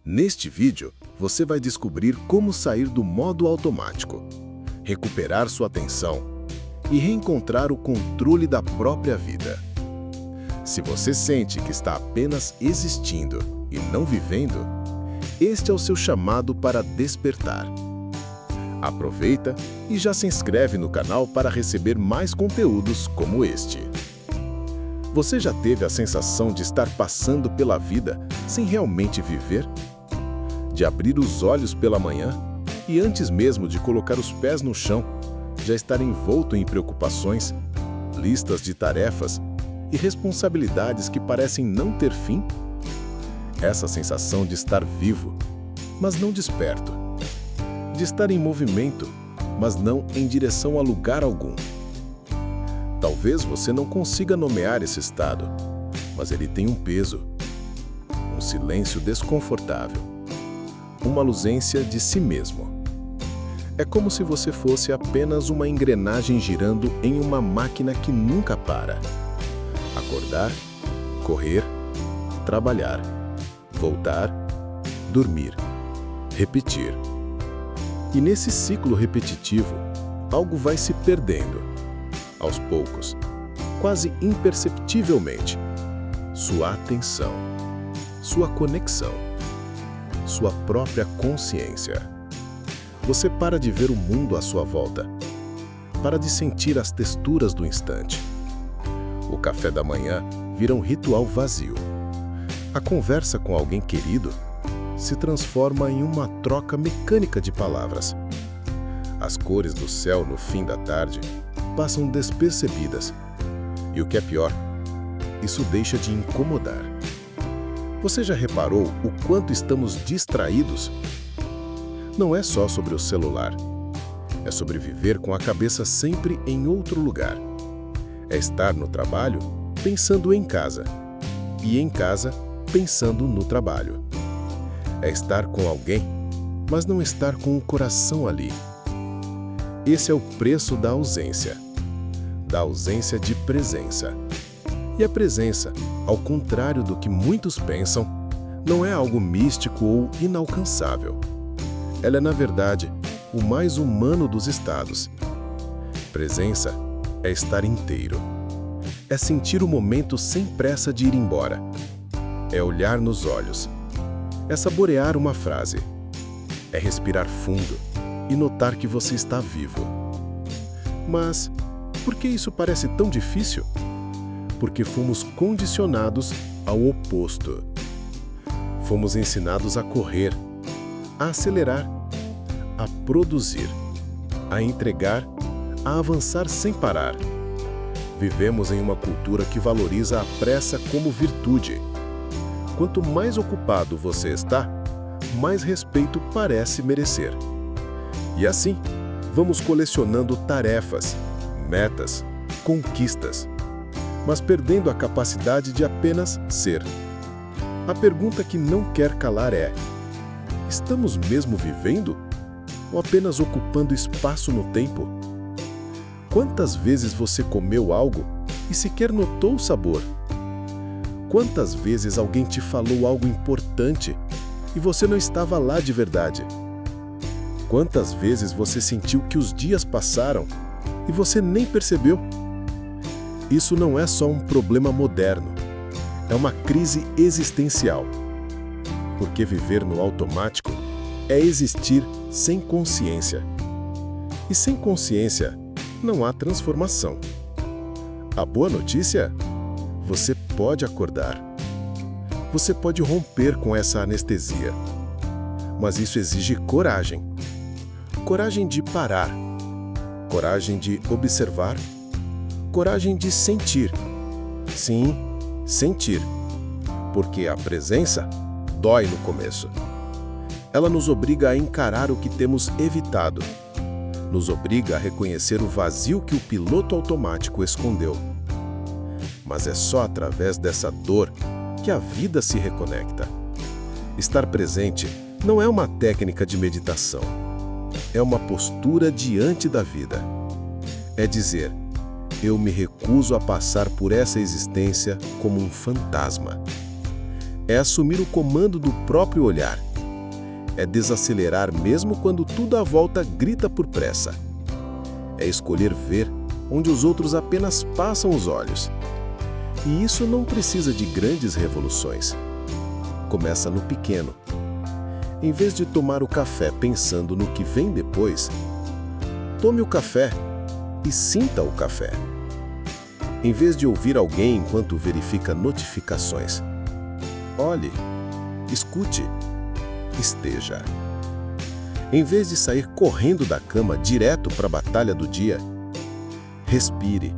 Neste vídeo, você vai descobrir como sair do modo automático, recuperar sua atenção e reencontrar o controle da própria vida. Se você sente que está apenas existindo e não vivendo, este é o seu chamado para despertar. Aproveita e já se inscreve no canal para receber mais conteúdos como este. Você já teve a sensação de estar passando pela vida sem realmente viver? De abrir os olhos pela manhã e antes mesmo de colocar os pés no chão, já estar envolto em preocupações, listas de tarefas e responsabilidades que parecem não ter fim? Essa sensação de estar vivo, mas não desperto. De estar em movimento, mas não em direção a lugar algum. Talvez você não consiga nomear esse estado, mas ele tem um peso, um silêncio desconfortável, uma ausência de si mesmo. É como se você fosse apenas uma engrenagem girando em uma máquina que nunca para. Acordar, correr, trabalhar, voltar, dormir, repetir. E nesse ciclo repetitivo, algo vai se perdendo. Aos poucos, quase imperceptivelmente, sua atenção, sua conexão, sua própria consciência. Você para de ver o mundo à sua volta, para de sentir as texturas do instante. O café da manhã vira um ritual vazio. A conversa com alguém querido se transforma em uma troca mecânica de palavras. As cores do céu no fim da tarde passam despercebidas. E o que é pior, isso deixa de incomodar. Você já reparou o quanto estamos distraídos? Não é só sobre o celular. É sobre viver com a cabeça sempre em outro lugar. É estar no trabalho pensando em casa. E em casa pensando no trabalho. É estar com alguém, mas não estar com o coração ali. Esse é o preço da ausência de presença. E a presença, ao contrário do que muitos pensam, não é algo místico ou inalcançável. Ela é, na verdade, o mais humano dos estados. Presença é estar inteiro. É sentir o momento sem pressa de ir embora. É olhar nos olhos. É saborear uma frase. É respirar fundo e notar que você está vivo. Mas por que isso parece tão difícil? Porque fomos condicionados ao oposto. Fomos ensinados a correr, a acelerar, a produzir, a entregar, a avançar sem parar. Vivemos em uma cultura que valoriza a pressa como virtude. Quanto mais ocupado você está, mais respeito parece merecer. E assim, vamos colecionando tarefas, metas, conquistas, mas perdendo a capacidade de apenas ser. A pergunta que não quer calar é: estamos mesmo vivendo? Ou apenas ocupando espaço no tempo? Quantas vezes você comeu algo e sequer notou o sabor? Quantas vezes alguém te falou algo importante e você não estava lá de verdade? Quantas vezes você sentiu que os dias passaram e você nem percebeu? Isso não é só um problema moderno, é uma crise existencial. Porque viver no automático é existir sem consciência. E sem consciência não há transformação. A boa notícia? Você pode acordar. Você pode romper com essa anestesia. Mas isso exige coragem. Coragem de parar. Coragem de observar. Coragem de sentir. Sim, sentir. Porque a presença dói no começo. Ela nos obriga a encarar o que temos evitado. Nos obriga a reconhecer o vazio que o piloto automático escondeu. Mas é só através dessa dor que a vida se reconecta. Estar presente não é uma técnica de meditação. É uma postura diante da vida. É dizer: eu me recuso a passar por essa existência como um fantasma. É assumir o comando do próprio olhar É desacelerar mesmo quando tudo à volta grita por pressa. É escolher ver onde os outros apenas passam os olhos. E isso não precisa de grandes revoluções. Começa no pequeno. Em vez de tomar o café pensando no que vem depois, tome o café e sinta o café. Em vez de ouvir alguém enquanto verifica notificações, olhe, escute, esteja. Em vez de sair correndo da cama direto para a batalha do dia, respire,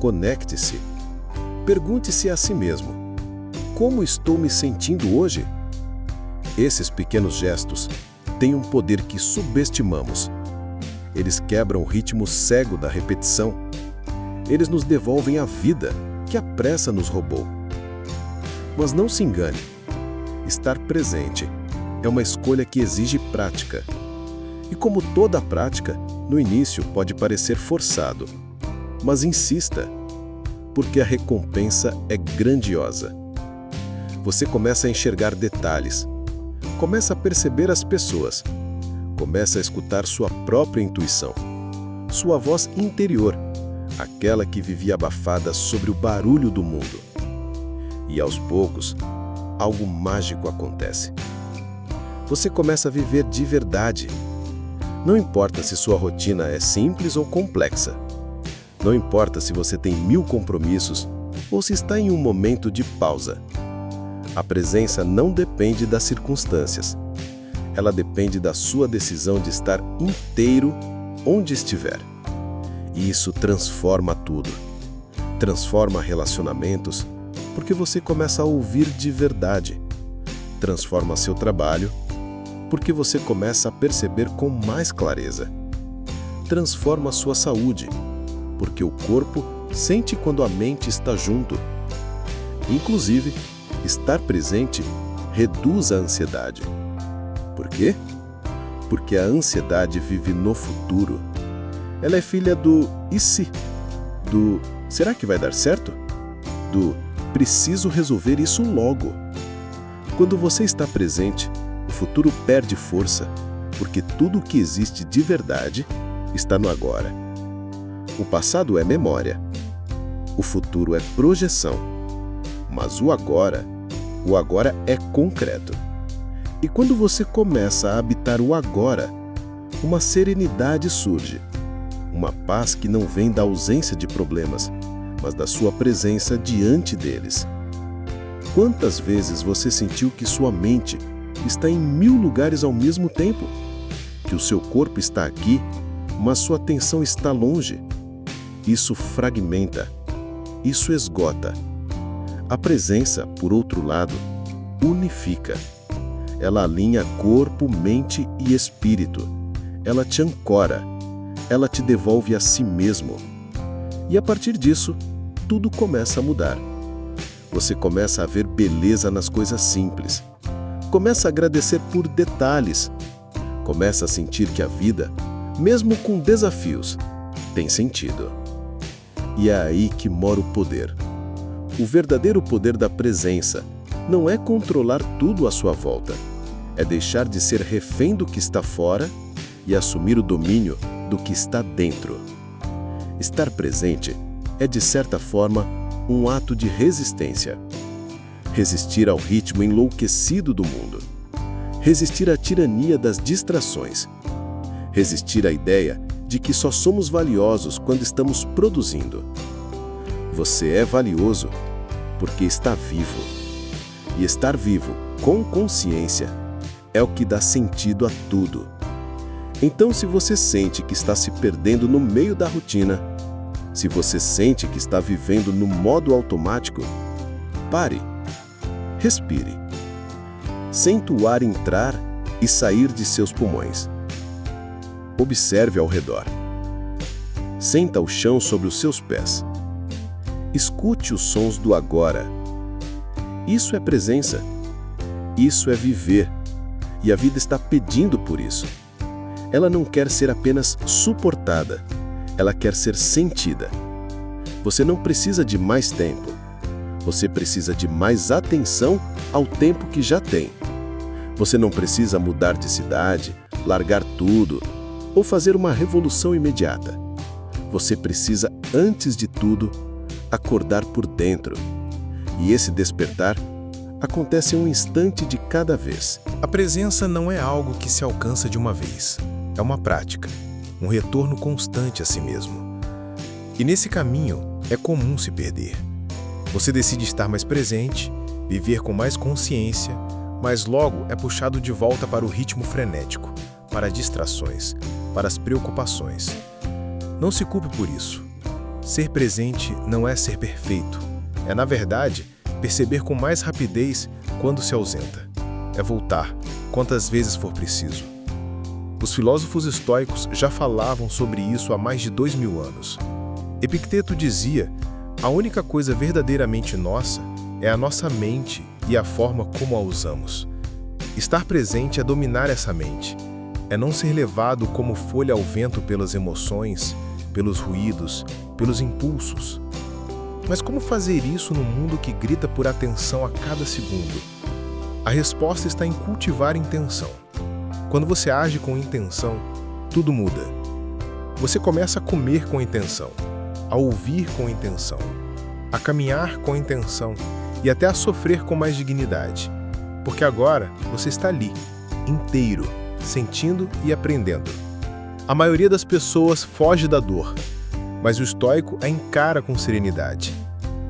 conecte-se, pergunte-se a si mesmo: como estou me sentindo hoje? Esses pequenos gestos têm um poder que subestimamos. Eles quebram o ritmo cego da repetição. Eles nos devolvem a vida que a pressa nos roubou. Mas não se engane. Estar presente é uma escolha que exige prática. E como toda prática, no início pode parecer forçado. Mas insista, porque a recompensa é grandiosa. Você começa a enxergar detalhes, começa a perceber as pessoas, começa a escutar sua própria intuição, sua voz interior, aquela que vivia abafada sobre o barulho do mundo. E aos poucos, algo mágico acontece. Você começa a viver de verdade. Não importa se sua rotina é simples ou complexa. Não importa se você tem 1000 compromissos ou se está em um momento de pausa. A presença não depende das circunstâncias. Ela depende da sua decisão de estar inteiro onde estiver. E isso transforma tudo. Transforma relacionamentos, porque você começa a ouvir de verdade. Transforma seu trabalho, porque você começa a perceber com mais clareza. Transforma sua saúde, porque o corpo sente quando a mente está junto. Inclusive, estar presente reduz a ansiedade. Por quê? Porque a ansiedade vive no futuro. Ela é filha do "e se?", do "será que vai dar certo?", do "preciso resolver isso logo". Quando você está presente, o futuro perde força, porque tudo o que existe de verdade está no agora. O passado é memória, o futuro é projeção, mas o agora é concreto. E quando você começa a habitar o agora, uma serenidade surge, uma paz que não vem da ausência de problemas, mas da sua presença diante deles. Quantas vezes você sentiu que sua mente está em 1000 lugares ao mesmo tempo? Que o seu corpo está aqui, mas sua atenção está longe? Isso fragmenta, isso esgota. A presença, por outro lado, unifica. Ela alinha corpo, mente e espírito. Ela te ancora. Ela te devolve a si mesmo. E a partir disso, tudo começa a mudar. Você começa a ver beleza nas coisas simples. Começa a agradecer por detalhes. Começa a sentir que a vida, mesmo com desafios, tem sentido. E é aí que mora o poder. O verdadeiro poder da presença não é controlar tudo à sua volta. É deixar de ser refém do que está fora e assumir o domínio do que está dentro. Estar presente é, de certa forma, um ato de resistência. Resistir ao ritmo enlouquecido do mundo. Resistir à tirania das distrações. Resistir à ideia de que só somos valiosos quando estamos produzindo. Você é valioso porque está vivo. E estar vivo, com consciência, é o que dá sentido a tudo. Então, se você sente que está se perdendo no meio da rotina, se você sente que está vivendo no modo automático, pare, respire. Sinta o ar entrar e sair de seus pulmões. Observe ao redor. Senta o chão sobre os seus pés. Escute os sons do agora. Isso é presença. Isso é viver. E a vida está pedindo por isso. Ela não quer ser apenas suportada. Ela quer ser sentida. Você não precisa de mais tempo. Você precisa de mais atenção ao tempo que já tem. Você não precisa mudar de cidade, largar tudo ou fazer uma revolução imediata. Você precisa, antes de tudo, acordar por dentro. E esse despertar acontece em um instante de cada vez. A presença não é algo que se alcança de uma vez. É uma prática, um retorno constante a si mesmo. E nesse caminho é comum se perder. Você decide estar mais presente, viver com mais consciência, mas logo é puxado de volta para o ritmo frenético, para as distrações, para as preocupações. Não se culpe por isso. Ser presente não é ser perfeito. É, na verdade, perceber com mais rapidez quando se ausenta. É voltar, quantas vezes for preciso. Os filósofos estoicos já falavam sobre isso há mais de 2000 anos. Epicteto dizia: a única coisa verdadeiramente nossa é a nossa mente e a forma como a usamos. Estar presente é dominar essa mente. É não ser levado como folha ao vento pelas emoções, pelos ruídos, pelos impulsos. Mas como fazer isso num mundo que grita por atenção a cada segundo? A resposta está em cultivar intenção. Quando você age com intenção, tudo muda. Você começa a comer com intenção, a ouvir com intenção, a caminhar com intenção e até a sofrer com mais dignidade. Porque agora você está ali, inteiro, sentindo e aprendendo. A maioria das pessoas foge da dor, mas o estoico a encara com serenidade,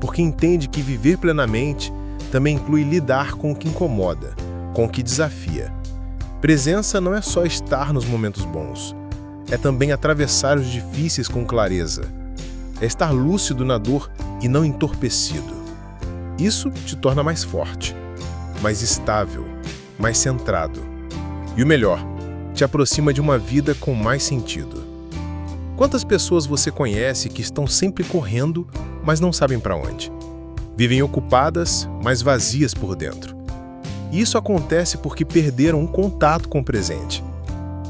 porque entende que viver plenamente também inclui lidar com o que incomoda, com o que desafia. Presença não é só estar nos momentos bons, é também atravessar os difíceis com clareza. É estar lúcido na dor e não entorpecido. Isso te torna mais forte, mais estável, mais centrado. E o melhor, te aproxima de uma vida com mais sentido. Quantas pessoas você conhece que estão sempre correndo, mas não sabem para onde? Vivem ocupadas, mas vazias por dentro. E isso acontece porque perderam um contato com o presente.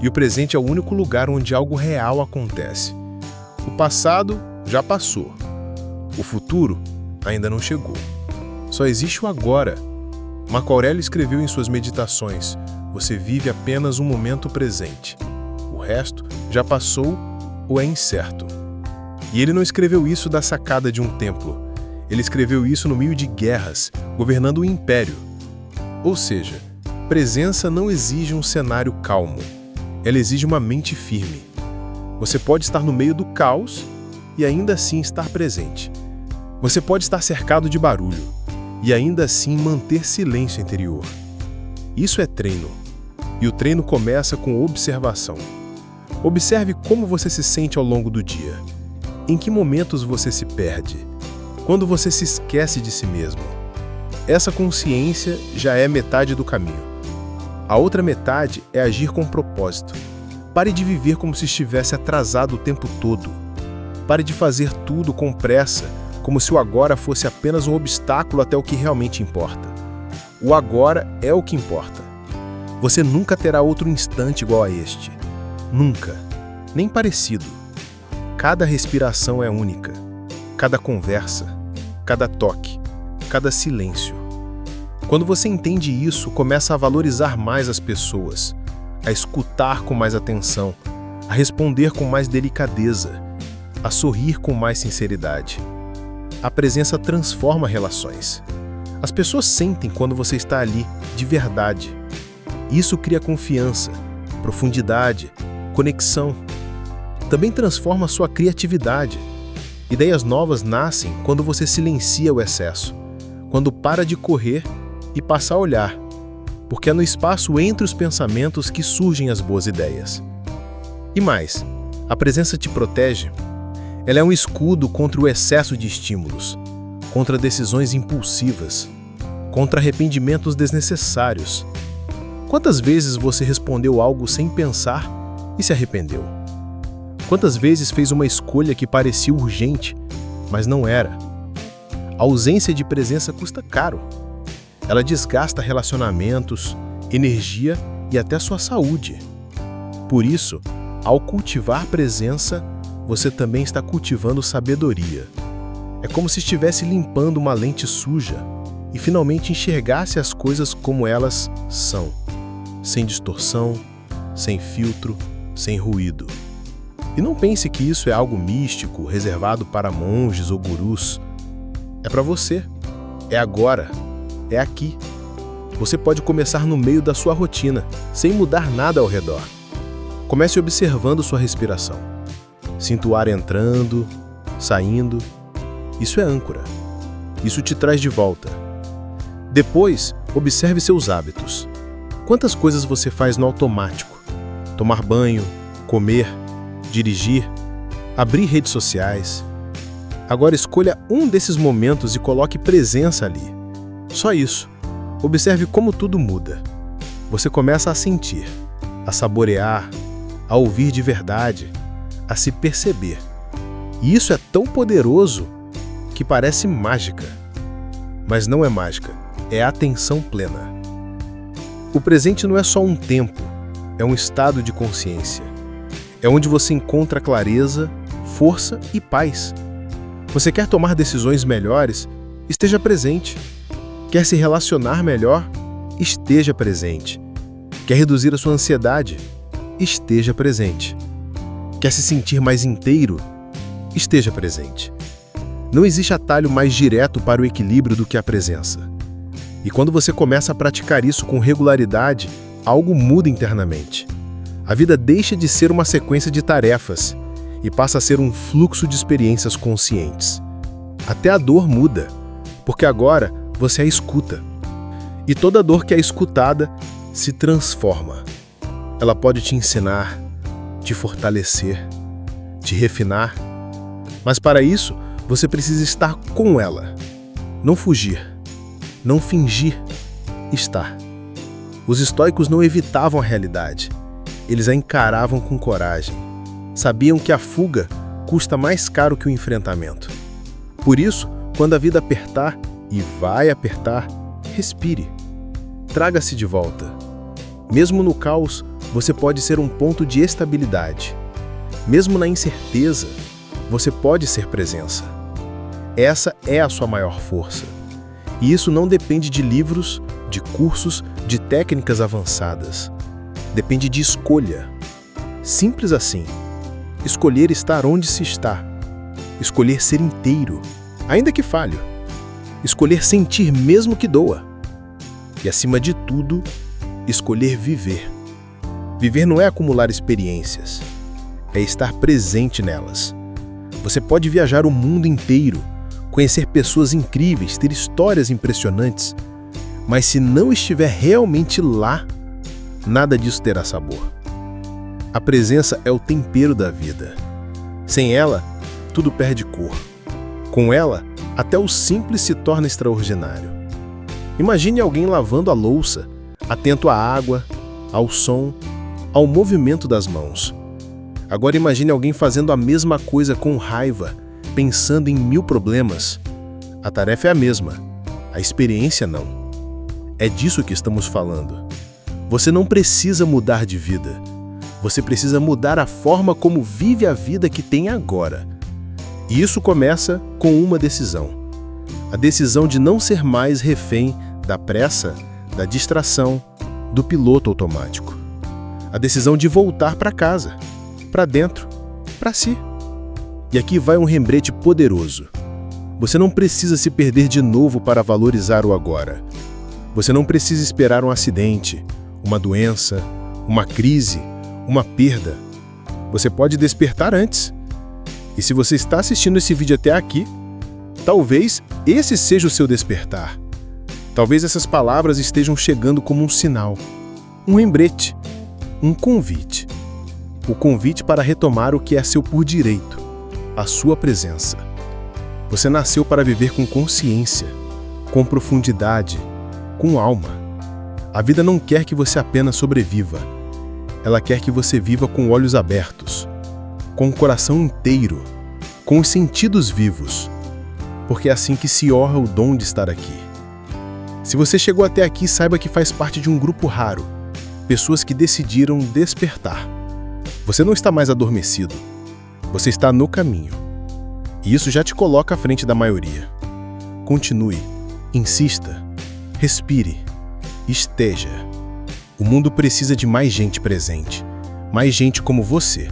E o presente é o único lugar onde algo real acontece. O passado já passou. O futuro ainda não chegou. Só existe o agora. Marco Aurélio escreveu em suas meditações: você vive apenas um momento presente. O resto já passou ou é incerto. E ele não escreveu isso da sacada de um templo. Ele escreveu isso no meio de guerras, governando um império. Ou seja, presença não exige um cenário calmo. Ela exige uma mente firme. Você pode estar no meio do caos e ainda assim estar presente. Você pode estar cercado de barulho e ainda assim manter silêncio interior. Isso é treino. E o treino começa com observação. Observe como você se sente ao longo do dia. Em que momentos você se perde? Quando você se esquece de si mesmo? Essa consciência já é metade do caminho. A outra metade é agir com propósito. Pare de viver como se estivesse atrasado o tempo todo. Pare de fazer tudo com pressa, como se o agora fosse apenas um obstáculo até o que realmente importa. O agora é o que importa. Você nunca terá outro instante igual a este. Nunca. Nem parecido. Cada respiração é única. Cada conversa, cada toque, cada silêncio. Quando você entende isso, começa a valorizar mais as pessoas, a escutar com mais atenção, a responder com mais delicadeza, a sorrir com mais sinceridade. A presença transforma relações. As pessoas sentem quando você está ali, de verdade. Isso cria confiança, profundidade, conexão. Também transforma a sua criatividade. Ideias novas nascem quando você silencia o excesso, quando para de correr e passa a olhar, porque é no espaço entre os pensamentos que surgem as boas ideias. E mais, a presença te protege. Ela é um escudo contra o excesso de estímulos, contra decisões impulsivas, contra arrependimentos desnecessários. Quantas vezes você respondeu algo sem pensar e se arrependeu? Quantas vezes fez uma escolha que parecia urgente, mas não era? A ausência de presença custa caro. Ela desgasta relacionamentos, energia e até sua saúde. Por isso, ao cultivar presença, você também está cultivando sabedoria. É como se estivesse limpando uma lente suja e finalmente enxergasse as coisas como elas são. sem distorção, sem filtro, sem ruído. E não pense que isso é algo místico, reservado para monges ou gurus. É para você. É agora. É aqui. Você pode começar no meio da sua rotina, sem mudar nada ao redor. Comece observando sua respiração. Sinta o ar entrando, saindo. Isso é âncora. Isso te traz de volta. Depois, observe seus hábitos. Quantas coisas você faz no automático? Tomar banho, comer, dirigir, abrir redes sociais. Agora escolha um desses momentos e coloque presença ali. Só isso. Observe como tudo muda. Você começa a sentir, a saborear, a ouvir de verdade, a se perceber. E isso é tão poderoso que parece mágica. Mas não é mágica, é atenção plena. O presente não é só um tempo, é um estado de consciência. É onde você encontra clareza, força e paz. Você quer tomar decisões melhores? Esteja presente. Quer se relacionar melhor? Esteja presente. Quer reduzir a sua ansiedade? Esteja presente. Quer se sentir mais inteiro? Esteja presente. Não existe atalho mais direto para o equilíbrio do que a presença. E quando você começa a praticar isso com regularidade, algo muda internamente. A vida deixa de ser uma sequência de tarefas e passa a ser um fluxo de experiências conscientes. Até a dor muda, porque agora você a escuta. E toda dor que é escutada se transforma. Ela pode te ensinar, te fortalecer, te refinar. Mas para isso, você precisa estar com ela. Não fugir, não fingir, estar. Os estoicos não evitavam a realidade. Eles a encaravam com coragem. Sabiam que a fuga custa mais caro que o enfrentamento. Por isso, quando a vida apertar, e vai apertar, respire. Traga-se de volta. Mesmo no caos, você pode ser um ponto de estabilidade. Mesmo na incerteza, você pode ser presença. Essa é a sua maior força. E isso não depende de livros, de cursos, de técnicas avançadas. Depende de escolha. Simples assim. Escolher estar onde se está. Escolher ser inteiro, ainda que falho. Escolher sentir mesmo que doa. E, acima de tudo, escolher viver. Viver não é acumular experiências, é estar presente nelas. Você pode viajar o mundo inteiro, conhecer pessoas incríveis, ter histórias impressionantes, mas se não estiver realmente lá, nada disso terá sabor. A presença é o tempero da vida. Sem ela, tudo perde cor. Com ela, até o simples se torna extraordinário. Imagine alguém lavando a louça, atento à água, ao som, ao movimento das mãos. Agora imagine alguém fazendo a mesma coisa com raiva, pensando em 1000 problemas. A tarefa é a mesma, a experiência não. É disso que estamos falando. Você não precisa mudar de vida. Você precisa mudar a forma como vive a vida que tem agora. E isso começa com uma decisão. A decisão de não ser mais refém da pressa, da distração, do piloto automático. A decisão de voltar para casa, para dentro, para si. E aqui vai um lembrete poderoso. Você não precisa se perder de novo para valorizar o agora. Você não precisa esperar um acidente, uma doença, uma crise, uma perda. Você pode despertar antes. E se você está assistindo esse vídeo até aqui, talvez esse seja o seu despertar. Talvez essas palavras estejam chegando como um sinal, um lembrete, um convite. O convite para retomar o que é seu por direito, a sua presença. Você nasceu para viver com consciência, com profundidade, com alma. A vida não quer que você apenas sobreviva. Ela quer que você viva com olhos abertos, com o coração inteiro, com os sentidos vivos, porque é assim que se honra o dom de estar aqui. Se você chegou até aqui, saiba que faz parte de um grupo raro, pessoas que decidiram despertar. Você não está mais adormecido, você está no caminho. E isso já te coloca à frente da maioria. Continue, insista, respire, esteja. O mundo precisa de mais gente presente, mais gente como você.